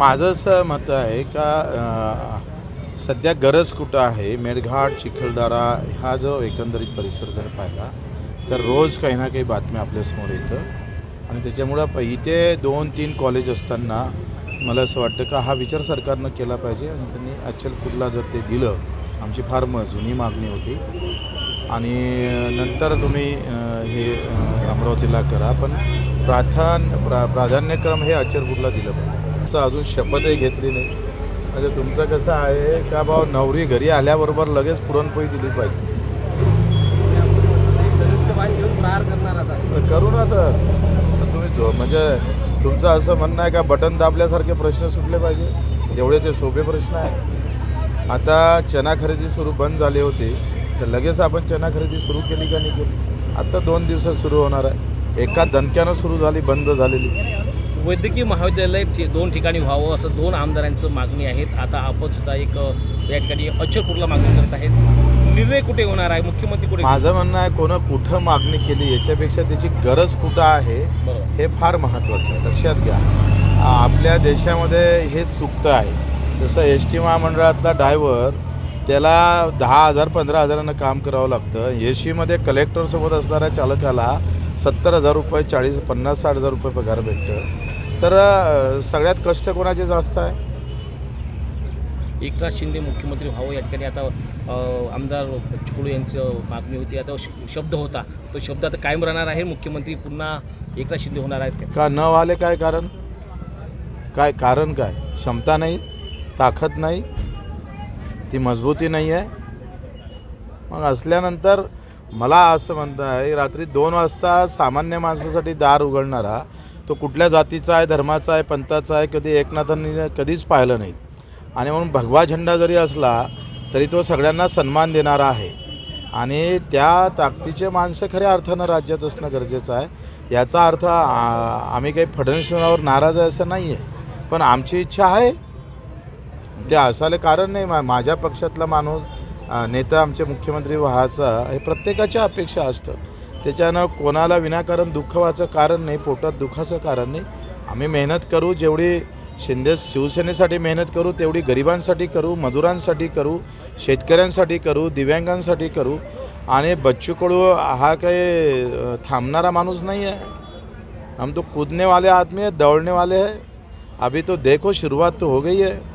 माझं असं मत आहे का सध्या गरज कुठं आहे मेळघाट चिखलदरा हा जो एकंदरीत परिसर जर पाहिला तर रोज काही ना काही बातम्या आपल्यासमोर येतं आणि त्याच्यामुळं इथे 2-3 कॉलेज असताना मला असं वाटतं का हा विचार सरकारनं केला पाहिजे आणि त्यांनी अचलपूरला जर ते दिलं आमची फार जुनी मागणी होती आणि नंतर तुम्ही हे अमरावतीला करा पण प्राधान्यक्रम हे अचलपूरला दिलं पाहिजे. अजून शपथही घेतली नाही. म्हणजे तुमचं कसं आहे का भाऊ नवरी घरी आल्याबरोबर लगेच पुरणपोळी दिली पाहिजे. करू ना तर तुम्ही म्हणजे तुमचं असं म्हणणं आहे का बटन दाबल्यासारखे प्रश्न सुटले पाहिजे एवढे ते सोपे प्रश्न आहे. आता चना खरेदी बंद झाली होती तर लगेच आपण चना खरेदी सुरू केली का नाही केली. आता 2 दिवसात सुरू होणार आहे. एका दणक्यानं सुरू झाली बंद झालेली. वैद्यकीय महाविद्यालय 2 ठिकाणी व्हावं असं 2 आमदारांचं मागणी आहेत. आता आपण सुद्धा एक या ठिकाणी अचलपूरला मागणी करत आहेत. निर्णय कुठे होणार आहे मुख्यमंत्री कुठे. माझं म्हणणं आहे कुठं मागणी केली याच्यापेक्षा त्याची गरज कुठं आहे हे फार महत्त्वाचं आहे. लक्षात घ्या आपल्या देशामध्ये हे चुकतं आहे. जसं एस टी महामंडळातला ड्रायव्हर त्याला 10,000 15,000 काम करावं लागतं. एसीमध्ये कलेक्टरसोबत असणाऱ्या चालकाला 70,000 रुपये 40-50-60,000 रुपये पगार भेटतं. तर सगळ्यात कष्ट कोणाचे जास्त आहे. एकनाथ शिंदे मुख्यमंत्री व्हावं या ठिकाणी आता आमदार चिपळूण यांचं मागणी होती. आता शब्द होता तो शब्द आता कायम राहणार आहे. मुख्यमंत्री पुन्हा एकनाथ शिंदे होणार आहेत का न आले काय कारण काय क्षमता नाही ताकद नाही ती मजबूती नाही आहे. मग असल्यानंतर मला असं म्हणतं आहे रात्री 2 वाजता सामान्य माणसासाठी दार उघडणारा तो कुठल्या जातीचा आहे धर्माचा आहे पंथाचा आहे कधी एकनाथांनी कधीच पाहिलं नाही. आणि म्हणून भगवा झेंडा जरी असला तरी तो सगळ्यांना सन्मान देणारा आहे आणि त्या ताकदीचे माणसं खऱ्या अर्थानं राज्यात असणं गरजेचं आहे. याचा अर्थ आम्ही काही फडणवीसांवर नाराज आहे असं नाही आहे पण आमची इच्छा आहे ते असायला कारण नाही. माझ्या पक्षातला माणूस नेता आमचे मुख्यमंत्री व्हायचा हे प्रत्येकाच्या अपेक्षा असतं. त्याच्यानं कोणाला विनाकारण दुःख व्हायचं कारण नाही पोटात दुःखाचं कारण नाही. आम्ही मेहनत करू जेवढी शिवसेनेसाठी मेहनत करू तेवढी गरिबांसाठी करू मजुरांसाठी करू शेतकऱ्यांसाठी करू दिव्यांगांसाठी करू. आणि बच्चू कडू हा काही थांबणारा माणूस नाही आहे. हम तो कूदने वाले आदमी है दौड़ने वाले हैं. अभी तो देखो शुरुआत तो हो गई है.